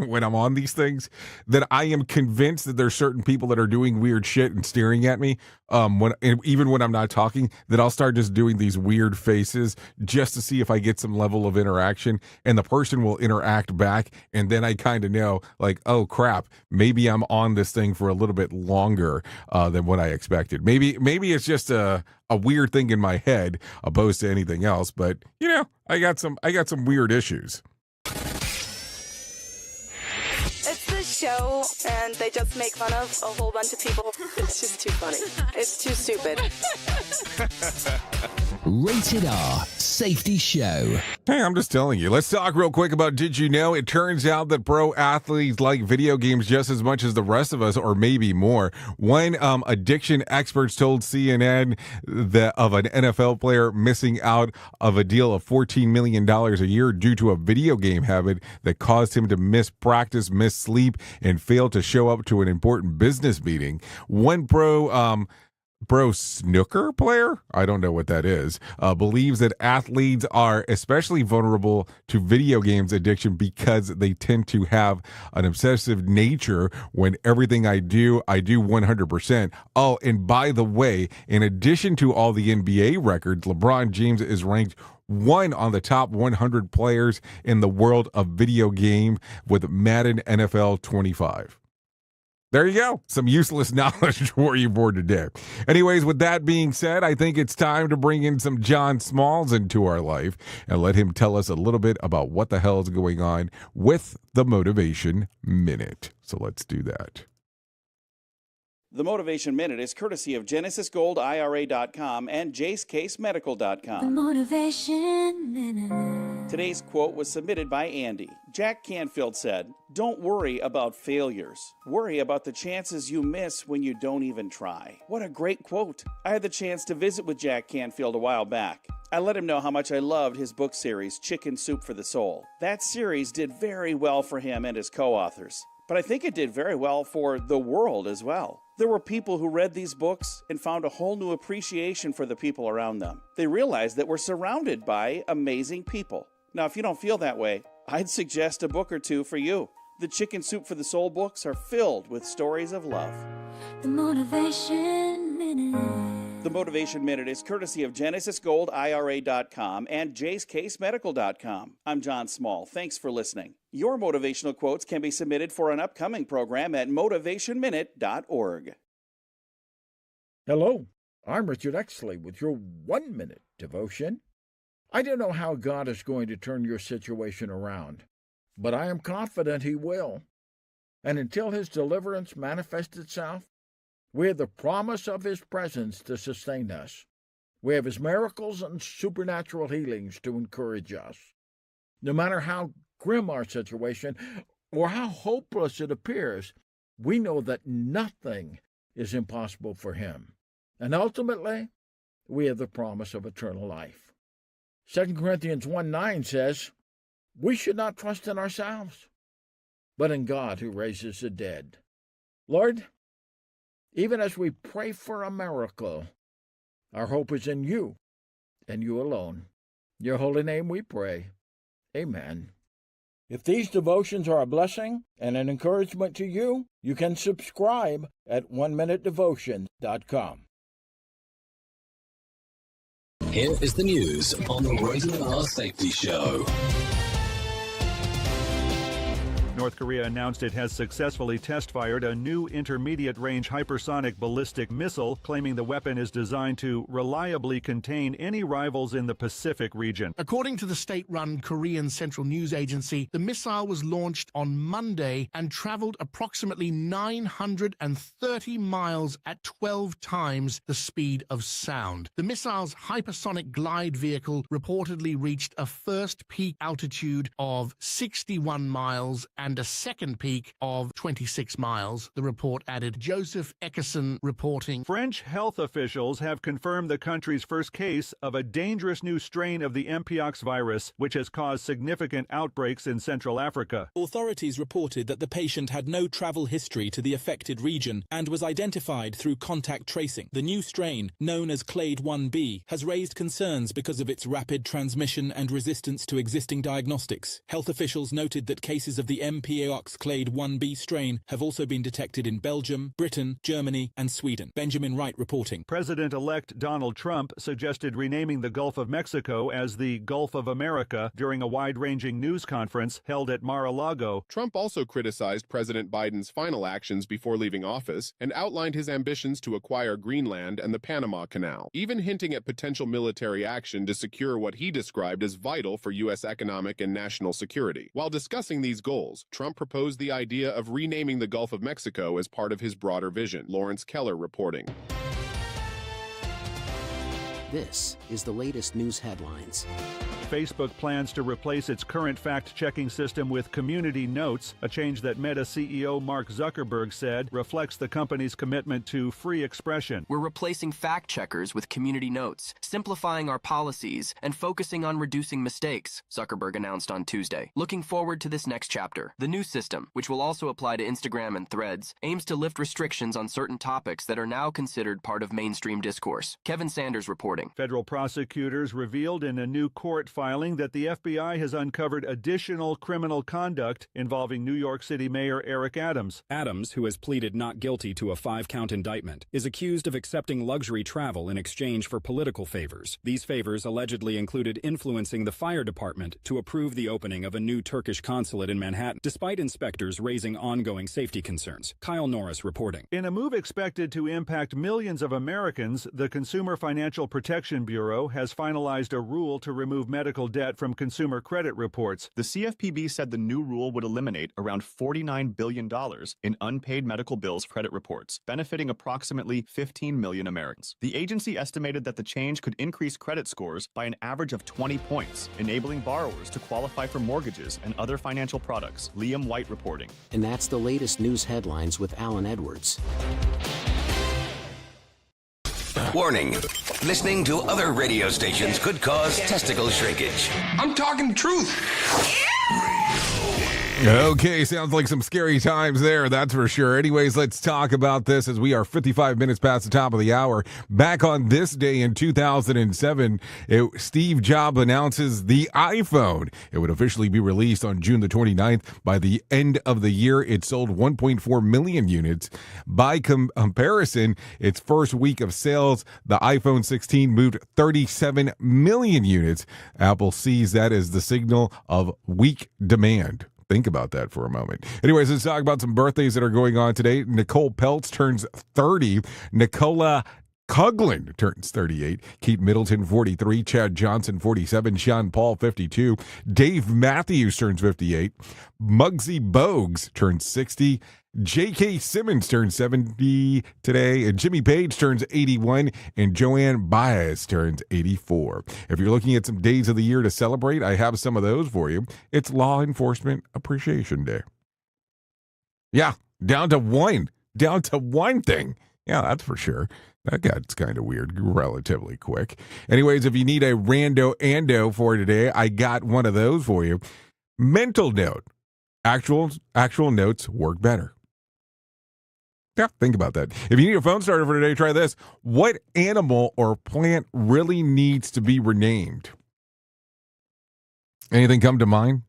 when I'm on these things that I am convinced that there's certain people that are doing weird shit and staring at me even when I'm not talking, that I'll start just doing these weird faces just to see if I get some level of interaction, and the person will interact back, and then I kind of know, like, oh crap, maybe I'm on this thing for a little bit longer than what I expected. Maybe it's just a weird thing in my head opposed to anything else, but you know, I got some weird issues. It's this show, and they just make fun of a whole bunch of people. It's just too funny. It's too stupid. Rated R Safety Show. Hey, I'm just telling you. Let's talk real quick about Did You Know? It turns out that pro athletes like video games just as much as the rest of us, or maybe more. One addiction experts told CNN that of an NFL player missing out of a deal of $14 million a year due to a video game habit that caused him to miss practice, miss sleep, and fail to show up to an important business meeting. One pro pro snooker player, I don't know what that is, believes that athletes are especially vulnerable to video games addiction because they tend to have an obsessive nature. When everything I do 100%. Oh, and by the way, in addition to all the NBA records, LeBron James is ranked one on the top 100 players in the world of video game with Madden NFL 25. There you go. Some useless knowledge for you for today. Anyways, with that being said, I think it's time to bring in some John Smalls into our life and let him tell us a little bit about what the hell is going on with the Motivation Minute. So let's do that. The Motivation Minute is courtesy of GenesisGoldIRA.com and JaceCaseMedical.com. The Motivation Minute. Today's quote was submitted by Andy. Jack Canfield said, "Don't worry about failures. Worry about the chances you miss when you don't even try." What a great quote. I had the chance to visit with Jack Canfield a while back. I let him know how much I loved his book series, Chicken Soup for the Soul. That series did very well for him and his co-authors. But I think it did very well for the world as well. There were people who read these books and found a whole new appreciation for the people around them. They realized that we're surrounded by amazing people. Now, if you don't feel that way, I'd suggest a book or two for you. The Chicken Soup for the Soul books are filled with stories of love. The Motivation Minute. The Motivation Minute is courtesy of GenesisGoldIRA.com and JaceCaseMedical.com. I'm John Small. Thanks for listening. Your motivational quotes can be submitted for an upcoming program at motivationminute.org. Hello, I'm Richard Exley with your 1-minute devotion. I don't know how God is going to turn your situation around, but I am confident He will. And until His deliverance manifests itself, we have the promise of His presence to sustain us. We have His miracles and supernatural healings to encourage us. No matter how grim our situation or how hopeless it appears, we know that nothing is impossible for Him. And ultimately, we have the promise of eternal life. 2 Corinthians 1:9 says, "We should not trust in ourselves, but in God who raises the dead." Lord, even as we pray for a miracle, our hope is in You and You alone. In Your holy name we pray. Amen. If these devotions are a blessing and an encouragement to you, you can subscribe at oneminutedevotion.com. Here is the news on the Rated R Safety Show. North Korea announced it has successfully test-fired a new intermediate-range hypersonic ballistic missile, claiming the weapon is designed to reliably contain any rivals in the Pacific region. According to the state-run Korean Central News Agency, the missile was launched on Monday and traveled approximately 930 miles at 12 times the speed of sound. The missile's hypersonic glide vehicle reportedly reached a first peak altitude of 61 miles and a second peak of 26 miles, the report added. Joseph Eckerson reporting. French health officials have confirmed the country's first case of a dangerous new strain of the Mpox virus, which has caused significant outbreaks in Central Africa. Authorities reported that the patient had no travel history to the affected region and was identified through contact tracing. The new strain, known as Clade 1b, has raised concerns because of its rapid transmission and resistance to existing diagnostics. Health officials noted that cases of the Mpox Clade 1b strain have also been detected in Belgium, Britain, Germany, and Sweden. Benjamin Wright reporting. President-elect Donald Trump suggested renaming the Gulf of Mexico as the Gulf of America during a wide-ranging news conference held at Mar-a-Lago. Trump also criticized President Biden's final actions before leaving office and outlined his ambitions to acquire Greenland and the Panama Canal, even hinting at potential military action to secure what he described as vital for U.S. economic and national security. While discussing these goals, Trump proposed the idea of renaming the Gulf of Mexico as part of his broader vision. Lawrence Keller reporting. This is the latest news headlines. Facebook plans to replace its current fact-checking system with Community Notes, a change that Meta CEO Mark Zuckerberg said reflects the company's commitment to free expression. We're replacing fact-checkers with Community Notes, simplifying our policies, and focusing on reducing mistakes, Zuckerberg announced on Tuesday. Looking forward to this next chapter. The new system, which will also apply to Instagram and Threads, aims to lift restrictions on certain topics that are now considered part of mainstream discourse. Kevin Sanders reporting. Federal prosecutors revealed in a new court filing that the FBI has uncovered additional criminal conduct involving New York City Mayor Eric Adams. Adams, who has pleaded not guilty to a 5-count indictment, is accused of accepting luxury travel in exchange for political favors. These favors allegedly included influencing the fire department to approve the opening of a new Turkish consulate in Manhattan, despite inspectors raising ongoing safety concerns. Kyle Norris reporting. In a move expected to impact millions of Americans, the Consumer Financial Protection Bureau has finalized a rule to remove medical debt from consumer credit reports. The CFPB said the new rule would eliminate around $49 billion in unpaid medical bills credit reports, benefiting approximately 15 million Americans. The agency estimated that the change could increase credit scores by an average of 20 points, enabling borrowers to qualify for mortgages and other financial products. Liam White reporting. And that's the latest news headlines with Alan Edwards. Warning. Listening to other radio stations could cause testicle shrinkage. I'm talking truth. Okay, sounds like some scary times there, that's for sure. Anyways, let's talk about this as we are 55 minutes past the top of the hour. Back on this day in 2007, Steve Jobs announces the iPhone. It would officially be released on June the 29th. By the end of the year, it sold 1.4 million units. By comparison, its first week of sales, the iPhone 16 moved 37 million units. Apple sees that as the signal of weak demand. Think about that for a moment. Anyways, let's talk about some birthdays that are going on today. Nicole Peltz turns 30. Nicola Coughlan turns 38. Keith Middleton, 43. Chad Johnson, 47. Sean Paul, 52. Dave Matthews turns 58. Muggsy Bogues turns 60. J.K. Simmons turns 70 today, and Jimmy Page turns 81, and Joanne Baez turns 84. If you're looking at some days of the year to celebrate, I have some of those for you. It's Law Enforcement Appreciation Day. Yeah, down to one thing. Yeah, that's for sure. That got kind of weird relatively quick. Anyways, if you need a rando-ando for today, I got one of those for you. Mental note. Actual notes work better. Yeah, think about that. If you need a phone starter for today, try this. What animal or plant really needs to be renamed? Anything come to mind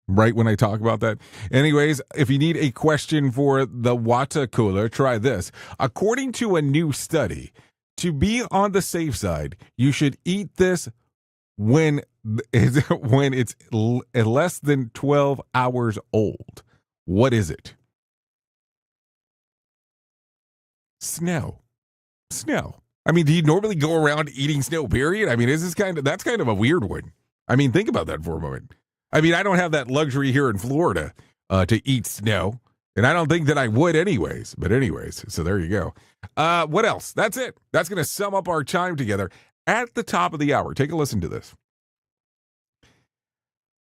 right when I talk about that? Anyways, if you need a question for the water cooler, try this. According to a new study, to be on the safe side, you should eat this when it's less than 12 hours old. What is it? Snow. I mean, do you normally go around eating snow, period? I mean, that's kind of a weird one. I mean, think about that for a moment. I mean, I don't have that luxury here in Florida to eat snow, and I don't think that I would anyways. But anyways, so there you go. What else? That's it. That's going to sum up our time together at the top of the hour. Take a listen to this.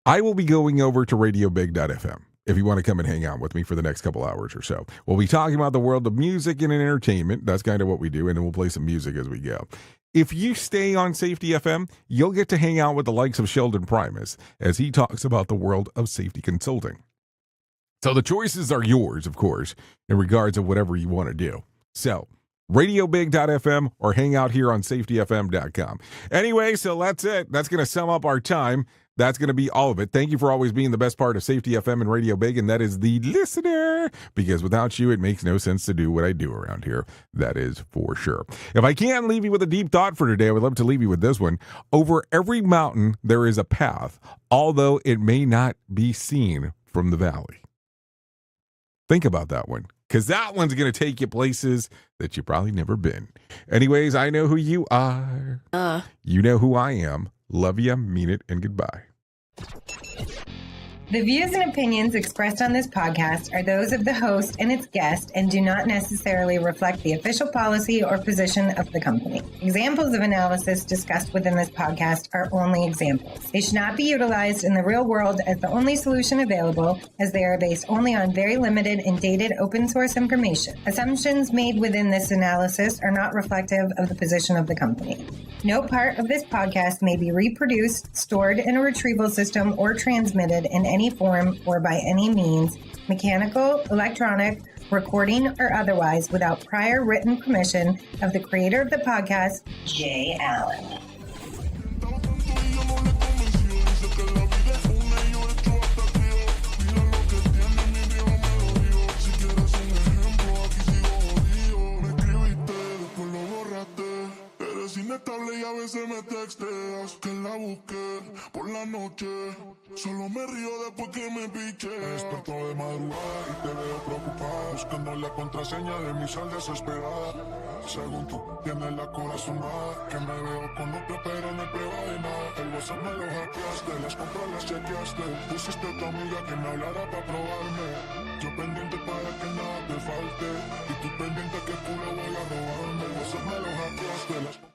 I will be going over to radiobig.fm if you want to come and hang out with me for the next couple hours or so. We'll be talking about the world of music and entertainment. That's kind of what we do, and then we'll play some music as we go. If you stay on Safety FM, you'll get to hang out with the likes of Sheldon Primus as he talks about the world of safety consulting. So the choices are yours, of course, in regards of whatever you want to do. So radiobig.fm or hang out here on safetyfm.com. Anyway, so that's it. That's going to sum up our time. That's going to be all of it. Thank you for always being the best part of Safety FM and Radio Big, and that is the listener, because without you, it makes no sense to do what I do around here. That is for sure. If I can leave you with a deep thought for today, I would love to leave you with this one. Over every mountain, there is a path, although it may not be seen from the valley. Think about that one, because that one's going to take you places that you've probably never been. Anyways, I know who you are. You know who I am. Love ya, mean it, and goodbye. The views and opinions expressed on this podcast are those of the host and its guest and do not necessarily reflect the official policy or position of the company. Examples of analysis discussed within this podcast are only examples. They should not be utilized in the real world as the only solution available, as they are based only on very limited and dated open source information. Assumptions made within this analysis are not reflective of the position of the company. No part of this podcast may be reproduced, stored in a retrieval system, or transmitted in any form or by any means, mechanical, electronic, recording, or otherwise, without prior written permission of the creator of the podcast, Jay Allen. Inestable y a veces me texteas que la busqué por la noche. Solo me río después que me piché. Despertó de madrugada y te veo preocupada, buscando la contraseña de mi sal desesperada. Según tú tienes la corazonada, que me veo con otro pero no prueba de nada. El WhatsApp me lo hackeaste, las compras las chequeaste. Pusiste a tu amiga que me hablara para probarme. Yo pendiente para que nada te falte, y tú pendiente que tú lo voy a robarme. El WhatsApp me lo hackeaste, las